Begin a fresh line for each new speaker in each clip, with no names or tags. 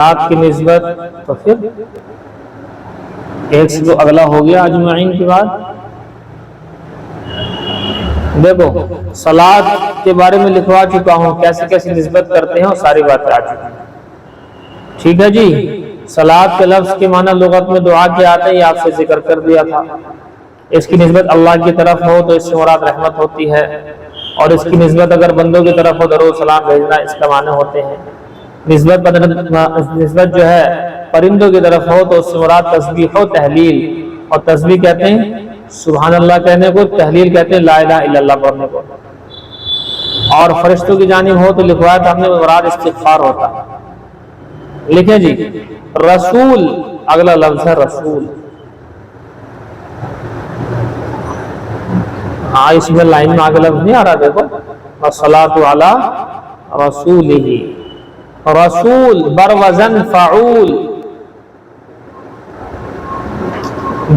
صلاۃ کی نسبت تو پھر ایک سے تو اگلا ہو گیا اجمعین کے بعد. دیکھو صلاۃ کے بارے میں لکھوا چکا ہوں، کیسے کیسے نسبت کرتے ہیں اور ساری باتیں آ چکی ہیں. ٹھیک ہے جی. صلاۃ کے لفظ کے معنی لغت میں دعا کے آتے ہیں، یہ آپ سے ذکر کر دیا تھا. اس کی نسبت اللہ کی طرف ہو تو اس سے مراد رحمت ہوتی ہے، اور اس کی نسبت اگر بندوں کی طرف ہو درود سلام بھیجنا اس کا معنی ہوتے ہیں. نسبت جو ہے پرندوں کی طرف ہو تو اس سے مراد تسبیح و تحلیل، اور تسبیح کہتے ہیں سبحان اللہ کہنے کو، تحلیل کہتے ہیں لا الہ الا اللہ پڑھنے کو. اور فرشتوں کی جانب ہو تو لکھوایا تھا ہم نے مراد استغفار ہوتا. لکھیں جی رسول اگلا لفظ ہے رسول. ہاں اس میں لائن میں آگے لفظ نہیں آ رہا، دیکھو والصلاۃ علی رسولہ. رسول بر وزن فعول،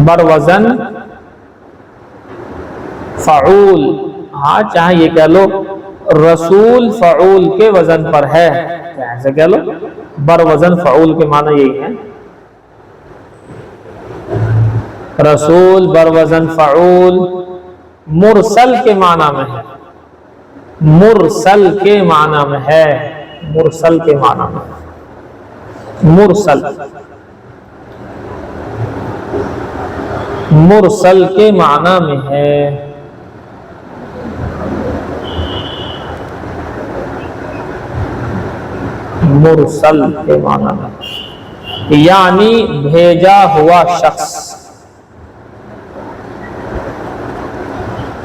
بر وزن فعول. ہاں چاہے یہ کہہ لو رسول فعول کے وزن پر ہے، ایسے کہہ لو بر وزن فعول کے معنی یہی ہے. رسول بر وزن فعول مرسل کے معنی میں ہے، مرسل کے معنی میں ہے، مرسل کے معنی میں. مرسل مرسل کے معنی میں ہے. مرسل کے معنی میں یعنی بھیجا ہوا شخص.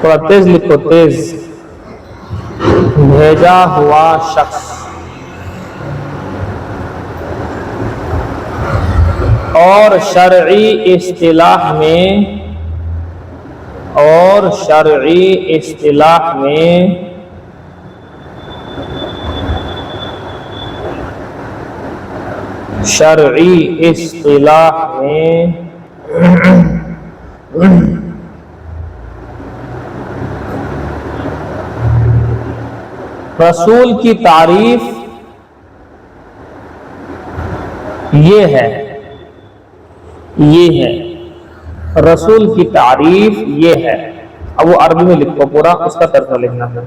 تھوڑا تیز لکھو، تیز. بھیجا ہوا شخص. اور شرعی اصطلاح میں، اور شرعی اصطلاح میں شرعی اصطلاح میں رسول کی تعریف یہ ہے، یہ ہے رسول کی تعریف یہ ہے. اب وہ عربی میں لکھو پورا، اس کا ترجمہ لکھنا ہے.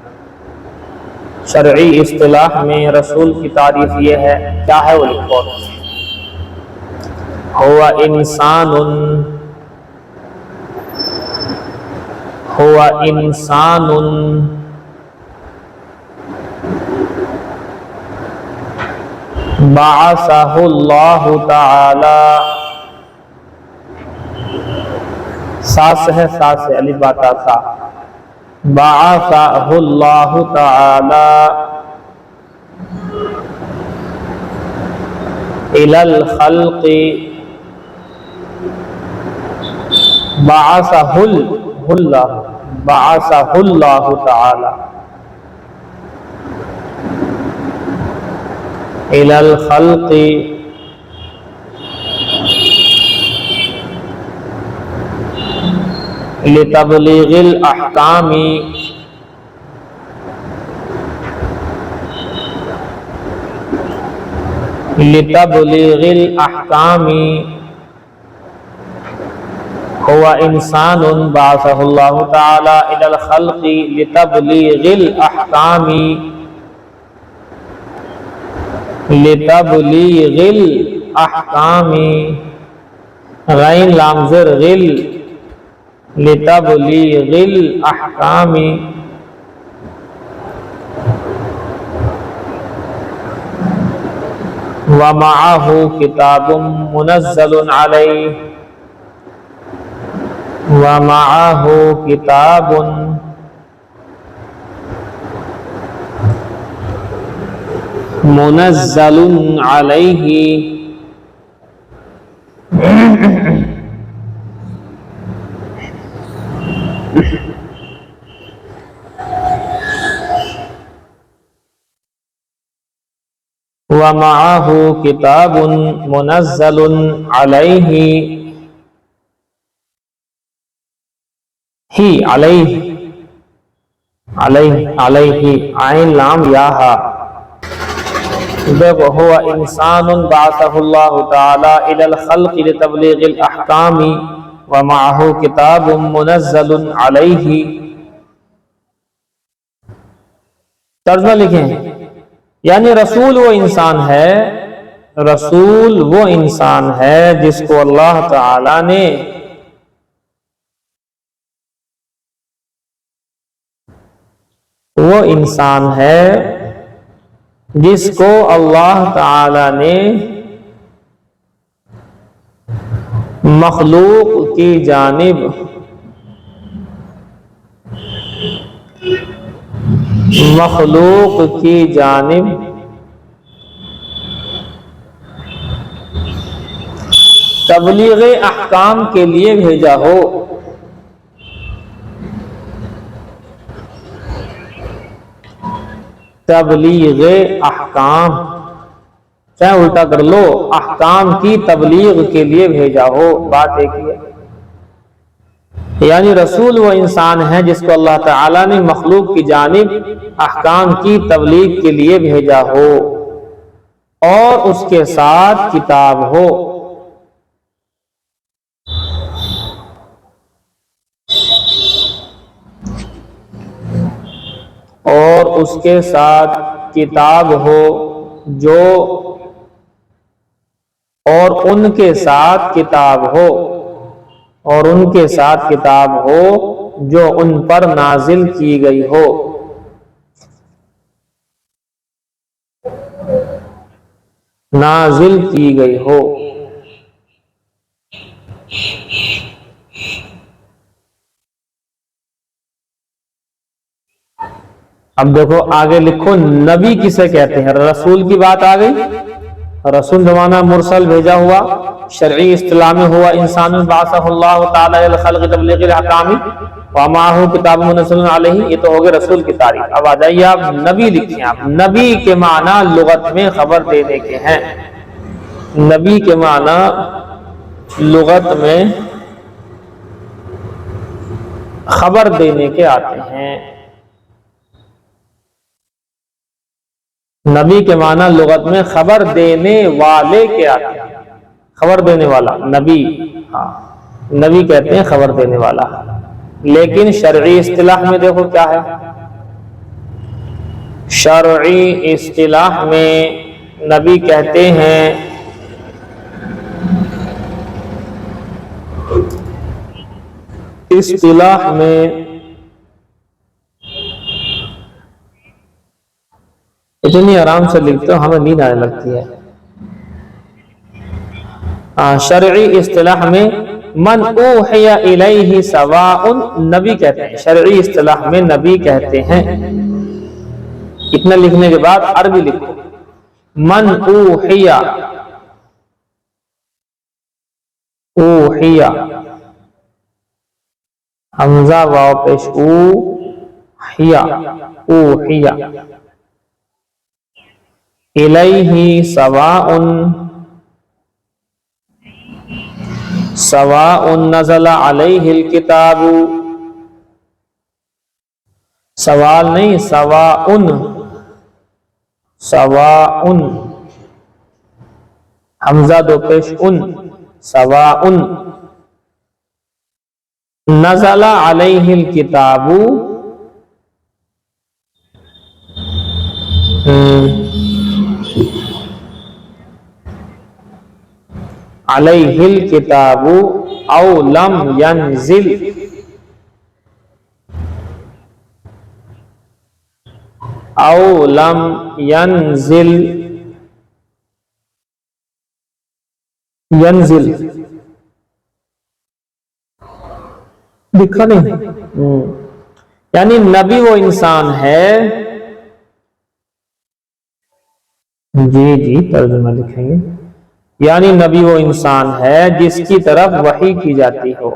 شرعی اصطلاح میں رسول کی تعریف یہ ہے، کیا ہے وہ لکھو. ہوا انسان، ہوا انسان بعثہ اللہ تعالی. ساس ہے، ساس ہے، الف باتا سا. بعثہ اللہ تعالی الی الخلق. بعثہ اللہ، بعثہ اللہ تعالی الی الخلق لتبلیغ الاحکام، لتبلیغ الاحکام. هو انسان بعثه اللہ تعالی الی الخلق لتبلیغ الاحکام، لتبلیغ الاحکام. غین لام زر غل، لتبلیغ الاحکام. ومعه کتاب منزل علیہ، ومعه کتاب منزل علیہ. ومعه کتاب منزل علیہ، ہی علیہ، علیہ علیہ عین لام یا ہا، دیکھو ہوا انسان بعثہ اللہ تعالی الی الخلق لتبلیغ الاحکام ومعہ کتاب منزل علیہ. ترجمہ لکھیں، یعنی رسول وہ انسان ہے، رسول وہ انسان ہے جس کو اللہ تعالی نے وہ انسان ہے جس کو اللہ تعالی نے مخلوق کی جانب تبلیغ احکام کے لیے بھیجا ہو. تبلیغ احکام، چاہے الٹا کر لو، احکام کی تبلیغ کے لیے بھیجا ہو. بات ایک ہی ہے، یعنی رسول وہ انسان ہے جس کو اللہ تعالی نے مخلوق کی جانب احکام کی تبلیغ کے لیے بھیجا ہو اور اس کے ساتھ کتاب ہو. اور اس کے ساتھ کتاب ہو جو، اور ان کے ساتھ کتاب ہو، اور ان کے ساتھ کتاب ہو جو ان پر نازل کی گئی ہو. نازل کی گئی ہو. اب دیکھو آگے لکھو، نبی کسے کہتے ہیں؟ رسول کی بات آ گئی. رسول زمانہ مرسل بھیجا ہوا، شرعی اصطلاح میں ہوا انسان بعثہ اللہ تعالی الی الخلق تبلیغ الاحکام ومعہ کتاب منزل علیہ. یہ تو ہو گئے رسول کی تعریف. اب آ جائیے آپ نبی لکھیں. آپ نبی کے معنی لغت میں خبر دینے کے ہیں. نبی کے معنی لغت میں خبر دینے کے آتے ہیں. نبی کے معنی لغت میں خبر دینے والے کے آتے ہیں. خبر دینے والا نبی، ہاں نبی کہتے ہیں خبر دینے والا. لیکن شرعی اصطلاح میں دیکھو کیا ہے. شرعی اصطلاح میں نبی کہتے ہیں اصطلاح میں اتنی آرام سے لکھتے ہو ہمیں نیند آنے لگتی ہے. شرعی اصطلاح میں من اوحی الیہ سواء نبی کہتے ہیں. شرعی اصطلاح میں نبی کہتے ہیں. اتنا لکھنے کے بعد عربی لکھو. من اوحی، اوحی حمزہ واو پیش او، حیا اوحی، الیہ سواء، سواء نزل علیہ الکتاب. سوال نہیں، سواء، سواء حمزہ دو پیش ان، سواء نزل علیہ الکتاب، علیہ الکتاب او لم ینزل، او لم ینزل، ینزل لکھا نہیں. یعنی نبی وہ انسان ہے، جی ترجمہ لکھیں گے. یعنی نبی وہ انسان ہے جس کی طرف وحی کی جاتی ہو.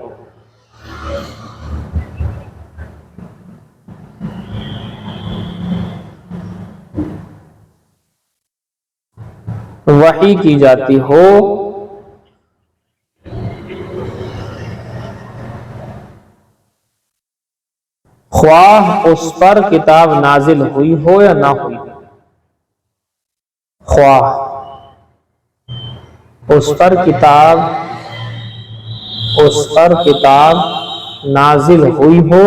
وحی کی جاتی ہو خواہ اس پر کتاب نازل ہوئی ہو یا نہ ہوئی. خواہ اس پر کتاب نازل ہوئی ہو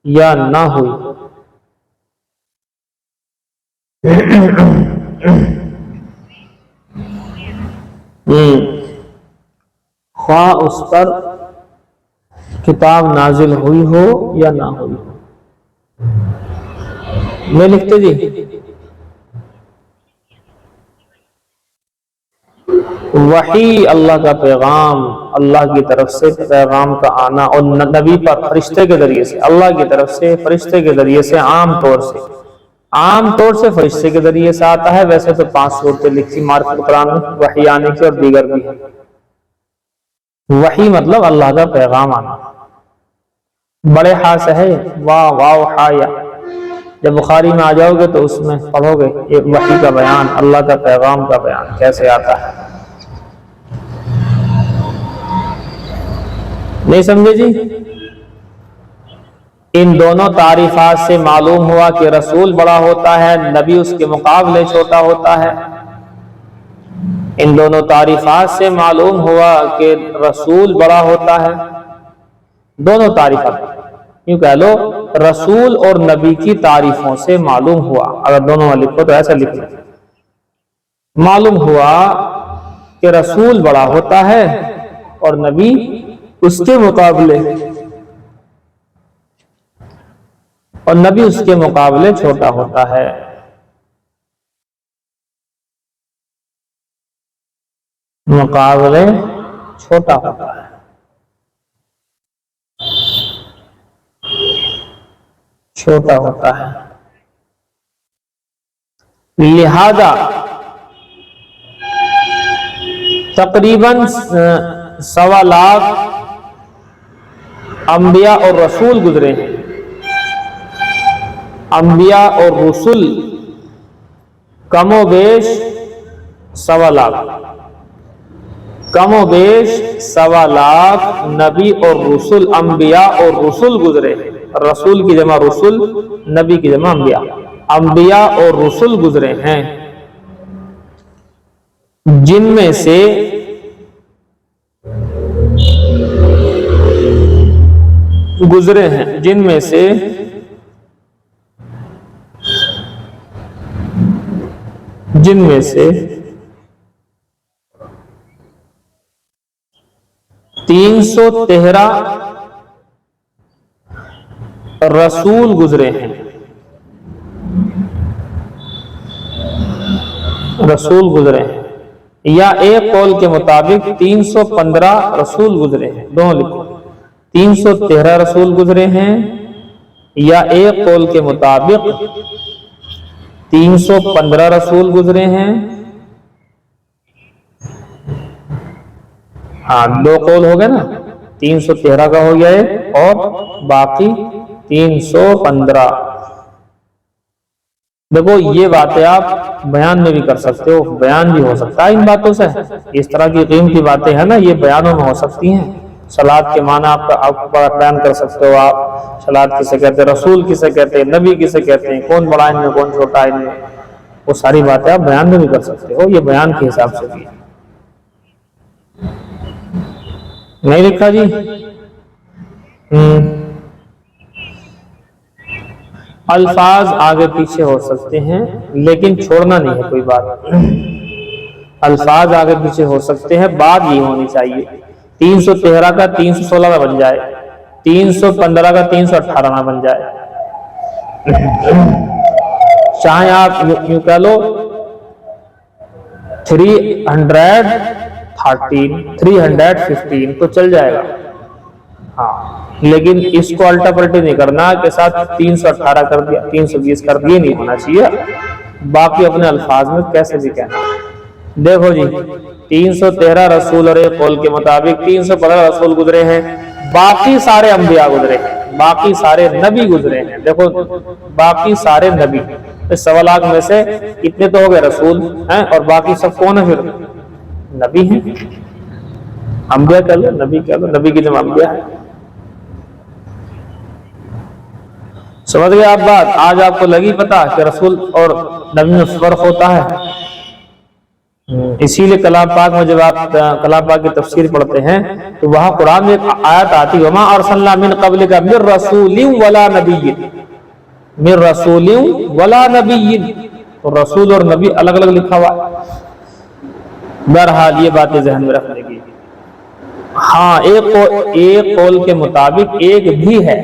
یا نہ ہوئی ہو۔ خواہ اس پر کتاب نازل ہوئی ہو یا نہ ہوئی ہو۔ میں لکھتے جی وحی اللہ کا پیغام، اللہ کی طرف سے پیغام کا آنا، اور نبی پر فرشتے کے ذریعے سے، اللہ کی طرف سے فرشتے کے ذریعے سے عام طور سے فرشتے کے ذریعے سے آتا ہے۔ ویسے تو 5 صورتیں لکھی معرفت قرآن میں وحی آنے کی، اور دیگر بھی ہے۔ وحی مطلب اللہ کا پیغام آنا، بڑے ہا سے ہے واو ہا یا۔ جب بخاری میں آ جاؤ گے تو اس میں پڑھو گے ایک وحی کا بیان، اللہ کا پیغام کا بیان کیسے آتا ہے۔ نہیں سمجھے جی؟ ان دونوں تعریفات سے معلوم ہوا کہ رسول بڑا ہوتا ہے، نبی اس کے مقابلے چھوٹا ہوتا ہے۔ ان دونوں تعریفات سے معلوم ہوا کہ رسول بڑا ہوتا ہے، دونوں تعریفات یوں کہہ لو، رسول اور نبی کی تعریفوں سے معلوم ہوا، اگر دونوں لکھو تو ایسا لکھ لو، معلوم ہوا کہ رسول بڑا ہوتا ہے اور نبی اس کے مقابلے چھوٹا ہوتا ہے۔ مقابلے چھوٹا ہوتا ہے، لہذا تقریباً 1.25 لاکھ انبیاء اور رسول گزرے ہیں۔ انبیاء اور رسول کم و بیش 1.25 لاکھ، کم و بیش 1.25 لاکھ نبی اور رسول، انبیاء اور رسول گزرے ہیں۔ رسول کی جمع رسول، نبی کی جمع انبیاء، انبیاء اور رسول گزرے ہیں، جن میں سے جن میں سے 313 رسول گزرے ہیں، یا ایک قول کے مطابق 315 رسول گزرے ہیں، دونوں لکھو، 313 رسول گزرے ہیں، یا ایک قول کے مطابق 315 رسول گزرے ہیں۔ ہاں 2 قول ہو گئے نا، 313 کا ہو گیا ہے اور باقی 315۔ دیکھو یہ باتیں آپ بیان میں بھی کر سکتے ہو، بیان بھی ہو سکتا ہے ان باتوں سے، اس طرح کی قیمتی باتیں ہیں نا یہ بیانوں میں ہو سکتی ہیں۔ صلاۃ کے معنی آپ بیان کر سکتے ہو، آپ صلاۃ کسے کہتے ہیں، رسول کسے کہتے ہیں، نبی کسے کہتے ہیں، کون بڑا ان میں کون چھوٹا ان میں، وہ ساری باتیں آپ بیان میں بھی کر سکتے ہو، یہ بیان کے حساب سے بھی۔ نہیں لکھا جی؟ الفاظ آگے پیچھے ہو سکتے ہیں لیکن چھوڑنا نہیں ہے کوئی بات، الفاظ آگے پیچھے ہو سکتے ہیں، بات یہ ہونی چاہیے 313 کا 316 نہ بن جائے، 315 کا 318 نہ بن جائے۔ چاہے آپ یوں کہہ لو 315 تو چل جائے گا، ہاں، لیکن اس کو الٹا پلٹی نہیں کرنا کہ ساتھ 318 کر دیا، 320 کر دیا، نہیں ہونا چاہیے۔ باقی اپنے الفاظ میں کیسے بھی کہنا۔ دیکھو جی 313 رسول اور ایک قول کے مطابق 315 رسول گزرے ہیں، باقی سارے انبیاء گزرے ہیں، باقی سارے نبی گزرے ہیں۔ دیکھو باقی سارے نبی، اس 1.25 لاکھ میں سے کتنے تو ہو گئے رسول ہیں، اور باقی سب کون ہیں پھر؟ نبی ہیں، انبیاء کہہ لو، نبی کہہ لو، نبی کی جمع انبیاء ہے۔ سمجھ گئے آپ بات؟ آج آپ کو لگی پتا کہ رسول اور نبی میں فرق ہوتا ہے؟ اسی لیے کلام پاک میں جب آپ کلام پاک کی تفسیر پڑھتے ہیں تو وہاں قرآن میں ایک آیت آتی ہے وما ارسلنا من قبلک من رسول ولا نبی، من رسول ولا نبی، تو رسول اور نبی الگ الگ لکھا ہوا ہے۔ بہرحال یہ باتیں ذہن میں رکھنے کی۔ ہاں ایک قول کے مطابق ایک بھی ہے،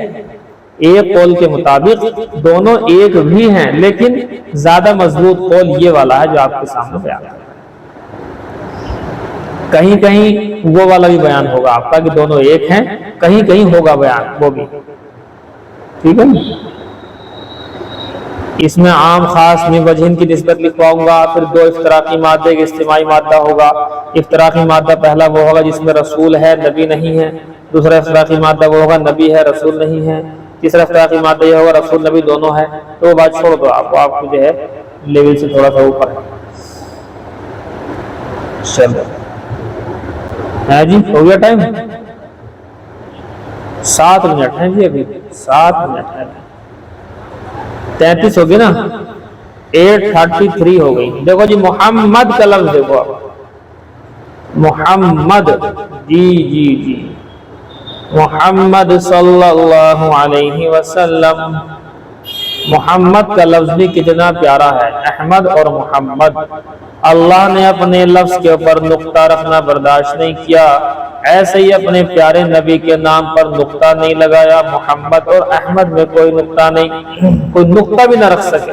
ایک قول کے مطابق دونوں ایک بھی ہیں، لیکن زیادہ مضبوط قول یہ والا ہے جو آپ کے سامنے بیان ہے۔ کہیں کہیں وہ والا بھی بیان ہوگا آپ کا کہ دونوں ایک ہیں، کہیں کہیں ہوگا بیان وہ بھی، ٹھیک ہے۔ اس میں عام خاص میں وجہین کی نسبت لکھواؤں گا، پھر دو افتراقی مادے کے اجتماعی مادہ ہوگا۔ افتراقی مادہ پہلا وہ ہوگا جس میں رسول ہے نبی نہیں ہے، دوسرا افتراقی مادہ وہ ہوگا نبی ہے رسول نہیں ہے، تیسرا افتراقی مادہ یہ ہوگا رسول نبی دونوں ہے۔ تو وہ بات چھوڑ دو، آپ کو جو ہے لیول سے تھوڑا سا اوپر ہے۔ چلو ہے جی، ہو گیا ٹائم؟ 7 منٹ ہیں جی، ابھی 7 منٹ ہے، 33 ہوگی نا، 8:33 ہو گئی۔ دیکھو جی محمد کا لفظ دیکھو آپ، محمد، جی جی جی، محمد صلی اللہ علیہ وسلم، محمد کا لفظ بھی کتنا پیارا ہے، احمد اور محمد۔ اللہ نے اپنے لفظ کے اوپر نقطہ رکھنا برداشت نہیں کیا، ایسے ہی اپنے پیارے نبی کے نام پر نقطہ نہیں لگایا۔ محمد اور احمد میں کوئی نقطہ نہیں، کوئی نقطہ بھی نہ رکھ سکے۔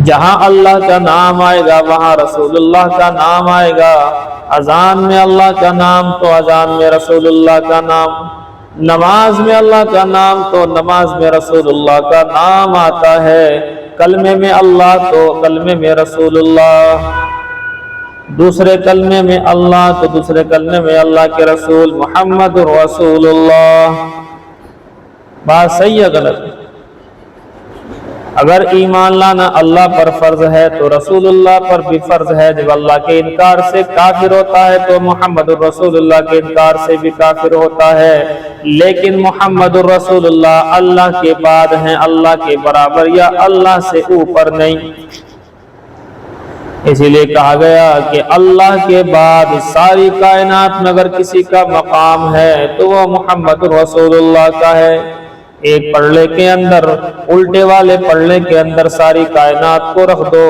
جہاں اللہ کا نام آئے گا وہاں رسول اللہ کا نام آئے گا، اذان میں اللہ کا نام تو اذان میں رسول اللہ کا نام، نماز میں اللہ کا نام تو نماز میں رسول اللہ کا نام آتا ہے، کلمے میں اللہ تو کلمے میں رسول اللہ، دوسرے کلمے میں اللہ تو دوسرے کلمے میں اللہ کے رسول محمد رسول اللہ۔ بات صحیح ہے غلط؟ اگر ایمان لانا اللہ پر فرض ہے تو رسول اللہ پر بھی فرض ہے، جب اللہ کے انکار سے کافر ہوتا ہے تو محمد الرسول اللہ کے انکار سے بھی کافر ہوتا ہے، لیکن محمد الرسول اللہ اللہ کے بعد ہیں، اللہ کے برابر یا اللہ سے اوپر نہیں۔ اسی لیے کہا گیا کہ اللہ کے بعد ساری کائنات میں اگر کسی کا مقام ہے تو وہ محمد الرسول اللہ کا ہے۔ ایک پلڑے کے اندر، الٹے والے پلڑے کے اندر ساری کائنات کو رکھ دو،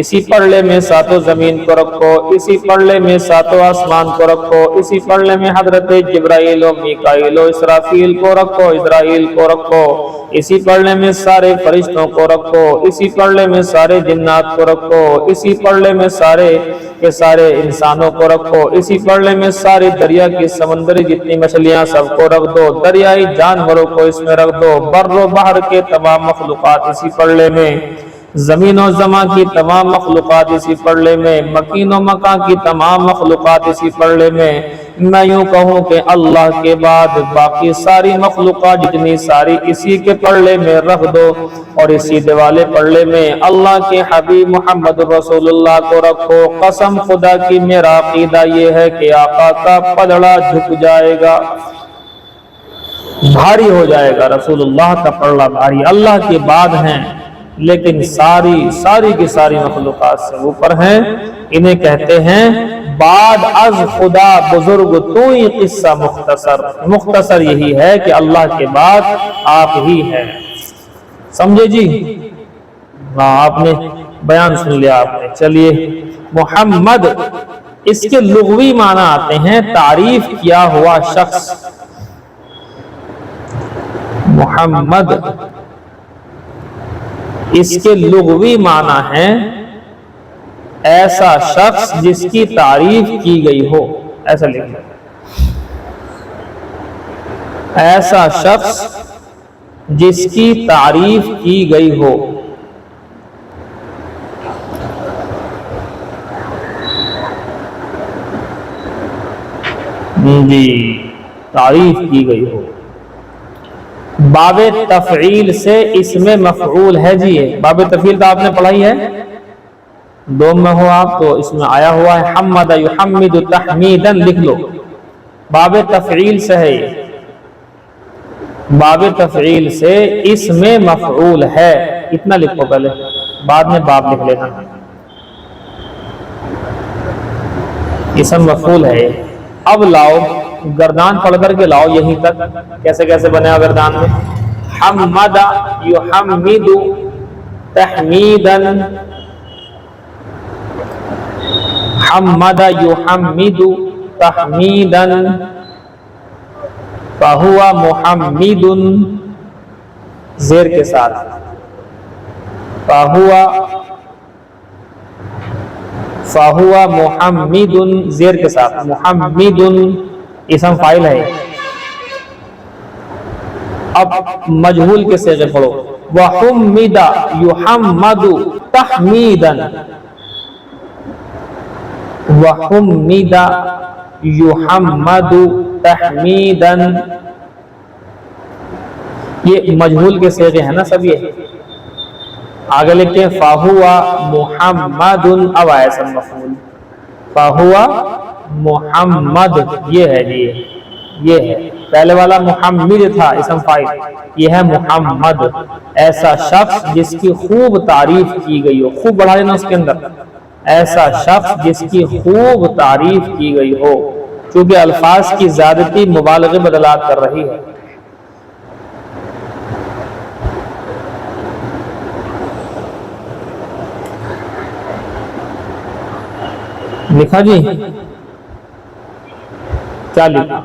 اسی پلڑے میں ساتوں زمین کو رکھو، اسی پلڑے میں ساتوں آسمان کو رکھو، اسی پلڑے میں حضرت جبرائیل و میکائیل و اسرافیل کو رکھو، اسرائیل کو رکھو، اسی پلڑے میں سارے فرشتوں کو رکھو، اسی پلڑے میں سارے جنات کو رکھو، اسی پلڑے میں سارے کے سارے انسانوں کو رکھو، اسی پلڑے میں ساری دریا کی سمندری جتنی مچھلیاں سب کو رکھ دو، دریائی جانوروں کو اس میں رکھ دو، بر و بحر کے تمام مخلوقات اسی پلڑے میں، زمین و زمان کی تمام مخلوقات اسی پلڑے میں، مکین و مکان کی تمام مخلوقات اسی پلڑے میں۔ میں یوں کہوں کہ اللہ کے بعد باقی ساری مخلوقات جتنی ساری اسی کے پلڑے میں رکھ دو، اور اسی دیوالے پلڑے میں اللہ کے حبیب محمد رسول اللہ کو رکھو۔ قسم خدا کی میرا عقیدہ یہ ہے کہ آقا کا پلڑا جھک جائے گا، بھاری ہو جائے گا، رسول اللہ کا پلڑا بھاری، اللہ کے بعد ہیں لیکن ساری کی ساری مخلوقات سے اوپر ہیں، انہیں کہتے ہیں بعد از خدا بزرگ تو ہی قصہ مختصر یہی ہے کہ اللہ کے بعد آپ ہی ہیں۔ سمجھے جی؟ آپ نے بیان سن لیا آپ نے۔ چلیے، محمد اس کے لغوی معنی آتے ہیں تعریف کیا ہوا شخص۔ محمد اس کے لغوی معنی ہیں ایسا شخص جس کی تعریف کی گئی ہو، ایسا لکھیں، ایسا شخص جس کی تعریف کی گئی ہو۔ جی، تعریف کی گئی ہو۔ باب تفعیل سے اسم مفعول ہے جی، باب تفعیل تو آپ نے پڑھائی ہے، دوم میں ہو آپ تو اس میں آیا ہوا ہے حمد یحمد تحمیدا، لکھ لو، باب تفعیل سے ہے یہ۔ باب تفعیل سے اسم مفعول ہے، اتنا لکھو پہلے، بعد میں باب لکھ لینا، اسم مفعول ہے۔ اب لاؤ گردان پڑھ کر کے لاؤ یہیں تک، کیسے کیسے بنے گا گردان میں؟ حمد یحمد تحمیدا، حمد یحمد تحمیدا، فہو محمد زیر کے ساتھ، فہو محمد زیر کے ساتھ، محمد اسم فاعل ہے۔ اب مجہول کے صیغے پڑھو، وحمد یحمد تحمیدا، وحمد یحمد تحمیدا، یہ مجہول کے صیغے ہیں نا سب، یہ آگے لکھتے ہیں فہو محمد، اب آیا اسم مفعول، فہو محمد، یہ ہے جی، یہ ہے، پہلے والا محمد تھا اسم فاعل، یہ ہے محمد، ایسا شخص جس کی خوب تعریف کی گئی ہو، خوب بڑھا لینا اس کے اندر، ایسا شخص جس کی خوب تعریف کی گئی ہو، چونکہ الفاظ کی زیادتی مبالغے بدلات کر رہی ہے۔ لکھا جی، کیا لکھا؟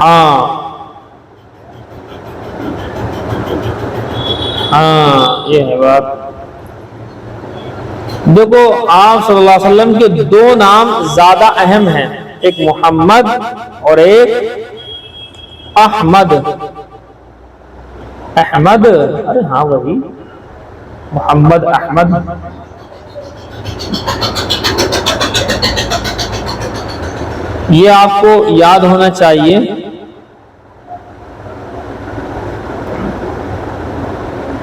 ہاں یہ ہے بات۔ دیکھو آپ صلی اللہ علیہ وسلم کے دو نام زیادہ اہم ہیں، ایک محمد اور ایک احمد۔ احمد، ارے ہاں وہی محمد احمد، یہ آپ کو یاد ہونا چاہیے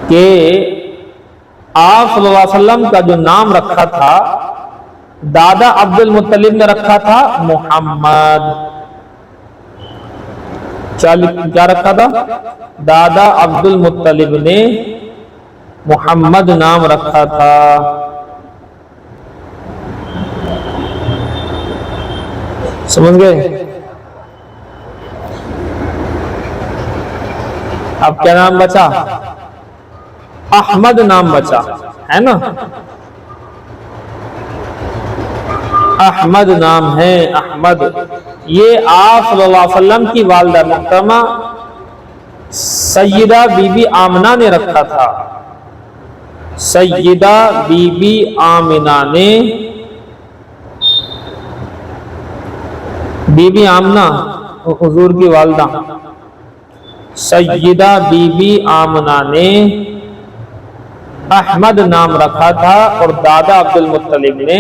کہ آپ صلی اللہ علیہ وسلم کا جو نام رکھا تھا دادا عبد المطلب نے رکھا تھا محمد۔ کیا رکھا تھا؟ دادا عبد المطلب نے محمد نام رکھا تھا۔ سمجھ گئے؟ اب کیا نام بچا؟ احمد نام بچا ہے نا، احمد نام ہے، احمد۔ یہ آپ صلی اللہ علیہ وسلم کی والدہ محترمہ سیدہ بی بی آمنہ نے رکھا تھا، سیدہ بی بی آمنہ نے، بی بی آمنہ حضور کی والدہ سیدہ بی بی آمنہ نے احمد نام رکھا تھا اور دادا عبد المطلب نے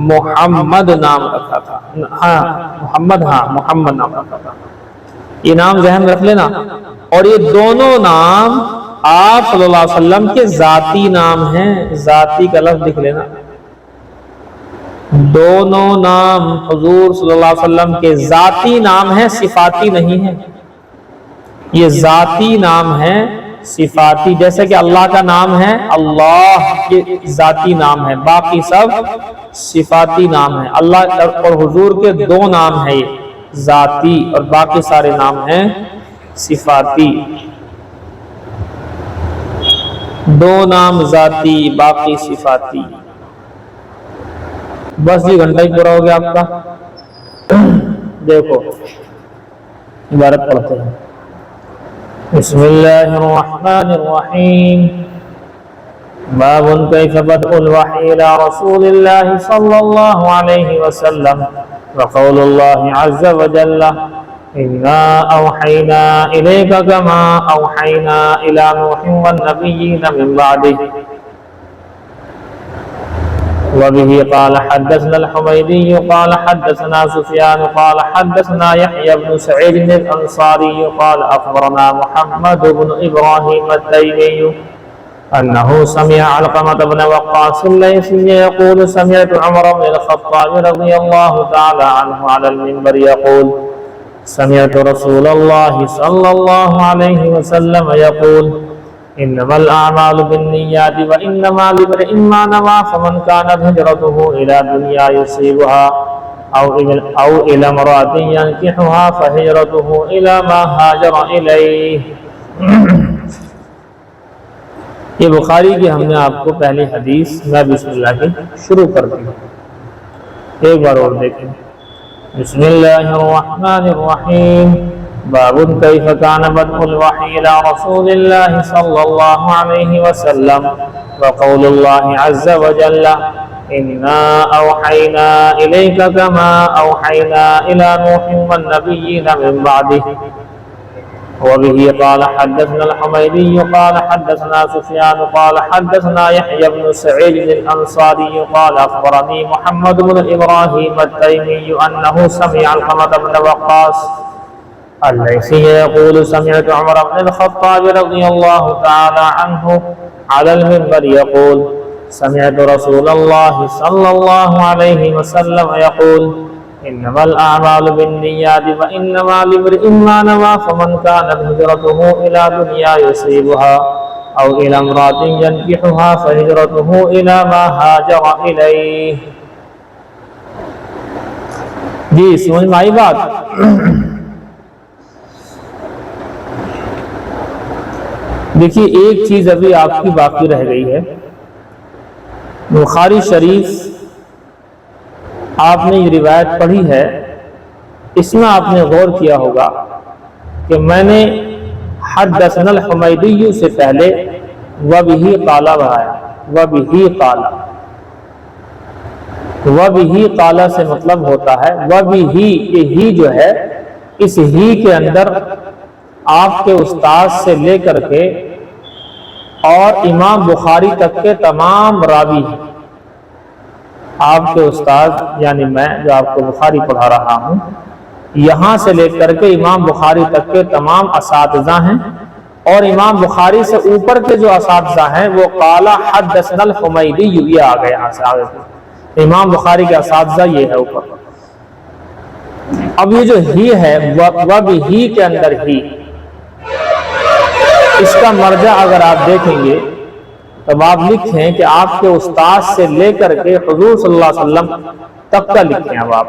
محمد نام رکھا تھا۔ ہاں محمد نام رکھا تھا، یہ نام ذہن میں رکھ لینا۔ اور یہ دونوں نام آپ صلی اللہ علیہ وسلم کے ذاتی نام ہیں، ذاتی کا لفظ لکھ لینا۔ دونوں نام حضور صلی اللہ علیہ وسلم کے ذاتی نام ہیں، صفاتی نہیں ہیں، یہ ذاتی نام ہیں، صفاتی۔ جیسے کہ اللہ کا نام ہے اللہ، یہ ذاتی نام ہے، باقی سب صفاتی نام ہے۔ اللہ اور حضور کے دو نام ہیں، یہ ذاتی، اور باقی سارے نام ہیں صفاتی۔ دو نام ذاتی، باقی صفاتی۔ بس یہ گھنٹہ ہی پورا ہو گیا آپ کا۔ دیکھو عبارت پڑھتے ہیں۔ بسم اللہ الرحمن الرحیم، باب کیف بدء الوحی الى رسول اللہ صلی اللہ علیہ وسلم وقول اللہ عز وجل انا اوحینا الیک کما اوحینا الی نوح والنبیین من بعدہ۔ وبه قال حدثنا الحميدي قال حدثنا سفيان قال حدثنا يحيى بن سعيد الأنصاري قال أخبرنا محمد بن إبراهيم التيمي أنه سمع علقمة بن وقاص الليثي يقول سمعت عمر بن الخطاب رضي الله تعالى عنه على المنبر يقول سمعت رسول الله صلى الله عليه وسلم يقول إنما الأعمال بالنيات وإنما لامرئ ما نوى فمن كانت هجرته إلى دنيا يصيبها أو إلى امرأة ينكحها فهجرته إلى ما هاجر إليه. یہ بخاری کی ہم نے آپ کو پہلی حدیث میں بسم اللہ کی شروع کر دی. ایک بار اور دیکھیں. بسم اللہ الرحمن الرحیم. باب کیف کان بدء الوحی الی رسول اللہ صلی اللہ علیہ وسلم وقول اللہ عز وجل انا اوحینا الیک کما اوحینا الی نوح والنبیین من بعده. وبه قال حدثنا الحميدي قال حدثنا سفيان قال حدثنا يحيى بن سعيد الأنصاري قال أخبرني محمد بن إبراهيم التيمي أنه سمع علقمة بن وقاص الليثي يقول سمعت عمر بن الخطاب رضي الله تعالى عنه على المنبر يقول سمعت رسول الله صلى الله عليه وسلم يقول انما الاعمال بالنیات وانما لامرئ ما نوى فمن كانت هجرته الى دنیا يصيبها او الى امرأة ينكحها فهجرته الى ما هاجر الیہ. جی سمجھ میں آئی بات؟ دیکھیے ایک چیز ابھی آپ کی باقی رہ گئی ہے. بخاری شریف آپ نے یہ روایت پڑھی ہے، اس میں آپ نے غور کیا ہوگا کہ میں نے حدثنا الحمیدی سے پہلے وبہ قال بڑھایا. وبہ قال سے مطلب ہوتا ہے وبہ، یہ ہی جو ہے اس ہی کے اندر آپ کے استاد سے لے کر کے اور امام بخاری تک کے تمام راوی ہیں. آپ کے استاد یعنی میں جو آپ کو بخاری پڑھا رہا ہوں، یہاں سے لے کر کے امام بخاری تک کے تمام اساتذہ ہیں، اور امام بخاری سے اوپر کے جو اساتذہ ہیں وہ قال حدثنا الحمیدی یہ آ گئے. یہاں سے آگے امام بخاری کے اساتذہ یہ ہے اوپر. اب یہ جو ہی ہے وبہ کے اندر ہی، اس کا مرجع اگر آپ دیکھیں گے تب آپ لکھیں کہ آپ کے استاد سے لے کر کے حضور صلی اللہ علیہ وسلم تک کا لکھیں. اب آپ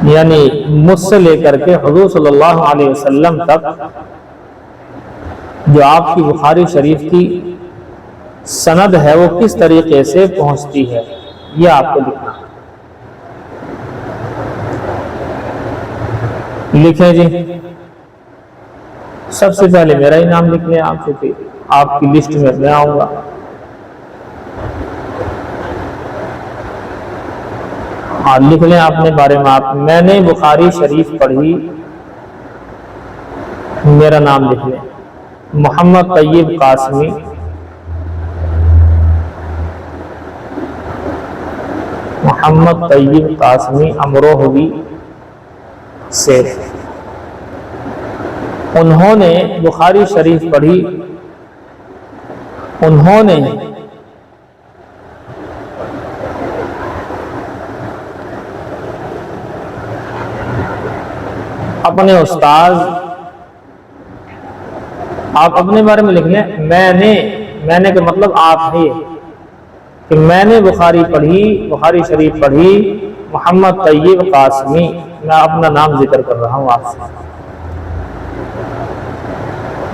یعنی مجھ سے لے کر کے حضور صلی اللہ علیہ وسلم تک جو آپ کی بخاری شریف کی سند ہے وہ کس طریقے سے پہنچتی ہے یہ آپ کو لکھنا. لکھیں جی. سب سے پہلے میرا ہی نام لکھ لیں آپ، چونکہ آپ کی لسٹ میں میں آؤں گا. ہاں لکھ لیں اپنے بارے میں آپ. میں نے بخاری شریف پڑھی، میرا نام لکھ لیں محمد طیب قاسمی. محمد طیب قاسمی امروہوی سے. انہوں نے بخاری شریف پڑھی، انہوں نے اپنے استاد، آپ اپنے بارے میں لکھ لیں میں نے کہ مطلب آپ ہیں کہ میں نے بخاری شریف پڑھی محمد طیب قاسمی. میں اپنا نام ذکر کر رہا ہوں آپ سے.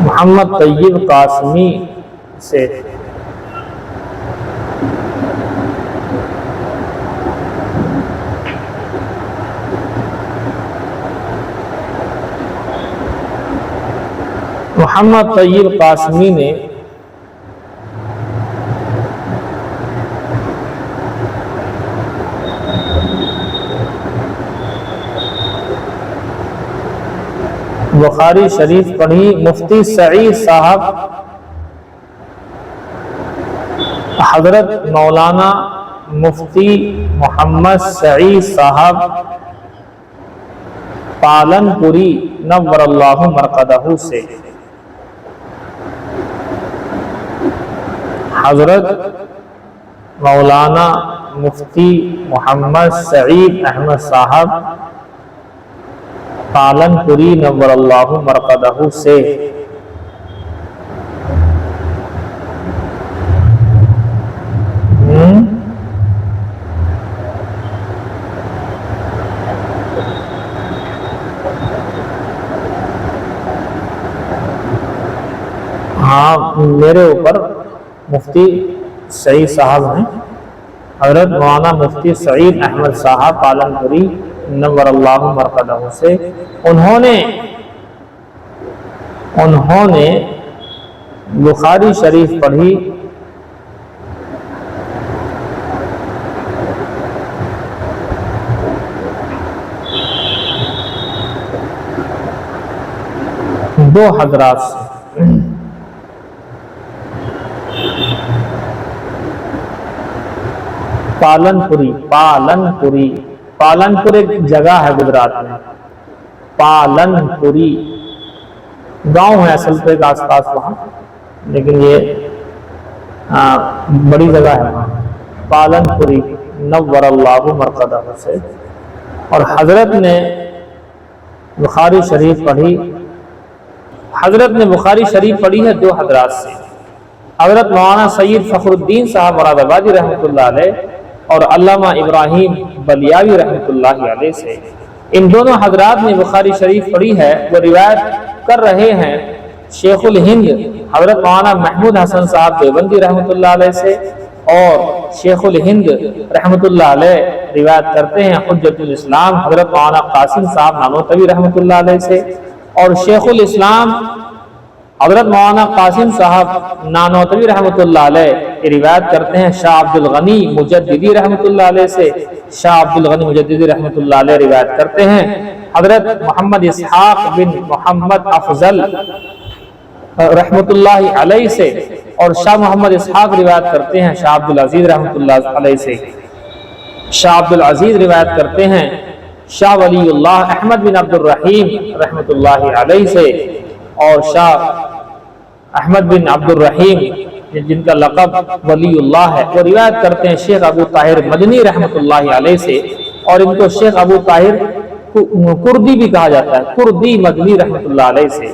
محمد طیب قاسمی سے محمد طیب قاسمی نے بخاری شریف پڑھی. مفتی سعید صاحب حضرت مولانا مفتی محمد سعید صاحب پالن پوری نور اللہ مرقدہ سے حضرت مولانا مفتی محمد سعید احمد صاحب پالن پوری نور اللہ مرقدہ سے ہاں میرے اوپر مفتی سعید صاحب ہیں، حضرت مولانا مفتی سعید احمد صاحب پالن پوری نور اللہ مرقدہ سے انہوں نے بخاری شریف پڑھی، دو حضرات سے پالن پور ایک جگہ ہے گجرات میں، پالن پوری گاؤں ہے اصل پہ آس پاس وہاں، لیکن یہ بڑی جگہ ہے وہاں، پالن پوری نور اللہ مرقدہ سے۔ اور حضرت نے بخاری شریف پڑھی، حضرت نے بخاری شریف پڑھی ہے دو حضرات سے، حضرت مولانا سید فخر الدین صاحب مراد آبادی رحمۃ اللہ علیہ اور علامہ ابراہیم بلیاوی رحمۃ اللہ علیہ سے۔ ان دونوں حضرات نے بخاری شریف پڑھی ہے، وہ روایت کر رہے ہیں شیخ الہند حضرت مولانا محمود حسن صاحب دیوبندی رحمۃ اللہ علیہ سے، اور شیخ الہند رحمۃ اللہ علیہ روایت کرتے ہیں حجت الاسلام حضرت مولانا قاسم صاحب نانوتوی رحمۃ اللہ علیہ سے، اور شیخ الاسلام حضرت مولانا قاسم صاحب نانوتوی رحمۃ اللہ علیہ روایت کرتے ہیں شاہ عبد الغنی مجددی رحمۃ اللہ علیہ سے، شاہ عبد الغنی مجددی رحمۃ اللہ علیہ روایت کرتے ہیں حضرت محمد اسحاق بن محمد افضل رحمۃ اللہ علیہ سے، اور شاہ محمد اسحاق روایت کرتے ہیں شاہ عبد العزیز رحمۃ اللہ علیہ سے، شاہ عبد العزیز روایت کرتے ہیں شاہ ولی اللہ احمد بن عبد الرحیم رحمۃ اللہ علیہ سے، اور شاہ احمد بن عبد الرحیم جن کا لقب ولی اللہ ہے وہ روایت کرتے ہیں شیخ ابو طاہر مدنی رحمۃ اللہ علیہ سے، اور ان کو شیخ ابو طاہر کردی بھی کہا جاتا ہے، کردی مدنی رحمۃ اللہ علیہ سے۔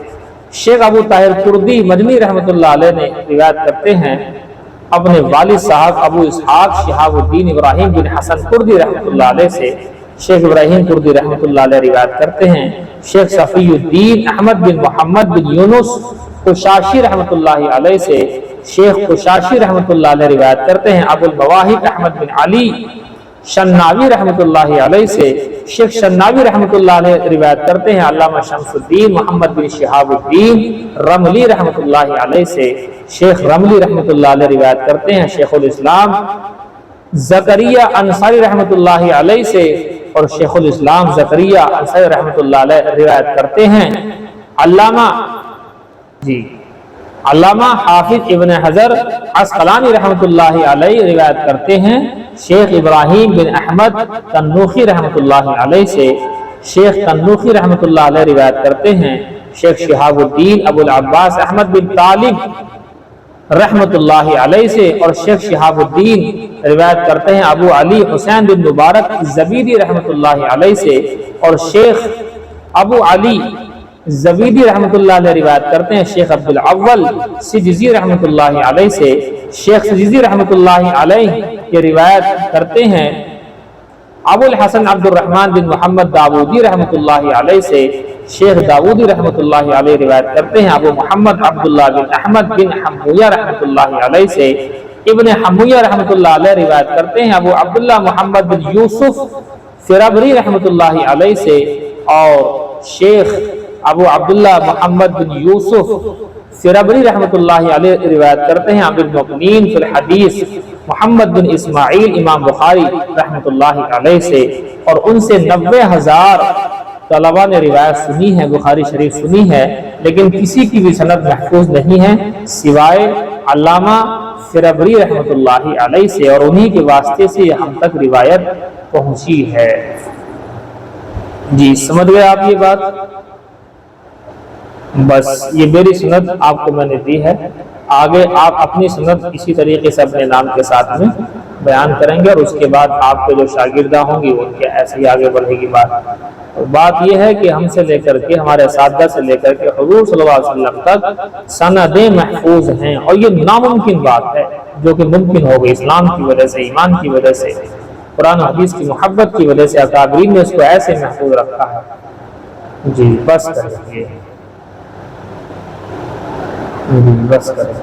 شیخ ابو طاہر کردی مدنی رحمۃ اللہ علیہ نے روایت کرتے ہیں اپنے والد صاحب ابو اسحاق شہاب الدین ابراہیم بن حسن کردی رحمۃ اللہ علیہ سے، شیخ ابراہیم کردی رحمۃ اللہ علیہ روایت کرتے ہیں شیخ صفی الدین احمد بن محمد بن یونس قشاشی رحمۃ اللہ علیہ سے، شیخ قشاشی رحمۃ اللہ علیہ روایت کرتے ہیں ابو المواہب احمد بن علی شناوی رحمۃ اللہ علیہ سے، شیخ شناوی رحمۃ اللہ علیہ روایت کرتے ہیں علامہ شمس الدین محمد بن شہاب الدین رملی رحمۃ اللہ علیہ سے، شیخ رملی رحمۃ اللہ علیہ روایت کرتے ہیں شیخ الاسلام زکریا انصاری رحمۃ اللہ علیہ سے، اور شیخ الاسلام زکریا انصاری رحمۃ اللہ علیہ روایت کرتے ہیں علامہ حافظ ابن حجر عسقلانی رحمۃ اللہ علیہ روایت کرتے ہیں شیخ ابراہیم بن احمد تنوخی رحمۃ اللہ علیہ سے، شیخ تنوخی رحمۃ اللہ علیہ روایت کرتے ہیں شیخ شہاب الدین ابو العباس احمد بن طالب رحمۃ اللہ علیہ سے، اور شیخ شہاب الدین روایت کرتے ہیں ابو علی حسین بن مبارک زبیدی رحمۃ اللہ علیہ سے، اور شیخ ابو علی زبیدی رحمۃ اللہ علیہ روایت کرتے ہیں شیخ عبد الاول سجزی رحمۃ اللہ علیہ سے، شیخ سجزی رحمۃ اللہ علیہ یہ روایت کرتے ہیں ابو الحسن عبد الرحمن بن محمد داودی رحمۃ اللہ علیہ سے، شیخ داودی رحمۃ اللہ علیہ روایت کرتے ہیں ابو محمد عبداللہ بن احمد بن حمویہ رحمۃ اللہ علیہ سے، ابن حمویہ رحمۃ اللہ علیہ روایت کرتے ہیں ابو عبداللہ محمد بن یوسف فربری رحمۃ اللہ علیہ سے، اور شیخ ابو عبداللہ محمد بن یوسف فربری رحمۃ اللہ علیہ روایت کرتے ہیں ابو المؤمنین فی الحدیث محمد بن اسماعیل امام بخاری رحمۃ اللہ علیہ سے، اور ان سے 90,000 طلبہ نے روایت سنی ہے، بخاری شریف سنی ہے، لیکن کسی کی بھی سند محفوظ نہیں ہے سوائے علامہ فربری رحمۃ اللہ علیہ سے، اور انہی کے واسطے سے ہم تک روایت پہنچی ہے۔ جی سمجھ گئے آپ یہ بات؟ بس یہ میری سند آپ کو میں نے دی ہے، آگے آپ اپنی سنت اسی طریقے سے اپنے نام کے ساتھ میں بیان کریں گے، اور اس کے بعد آپ کے جو شاگردہ ہوں گی ان کے ایسے ہی آگے بڑھے گی بات۔ اور بات یہ ہے کہ ہم سے لے کر کے ہمارے اساتذہ سے لے کر کے حضور صلی اللہ علیہ وسلم تک سندیں محفوظ ہیں، اور یہ ناممکن بات ہے جو کہ ممکن ہو گئی اسلام کی وجہ سے، ایمان کی وجہ سے، قرآن و حدیث کی محبت کی وجہ سے اکابرین نے اس کو ایسے محفوظ رکھا ہے۔ جی بس کریں گے، بس کریں۔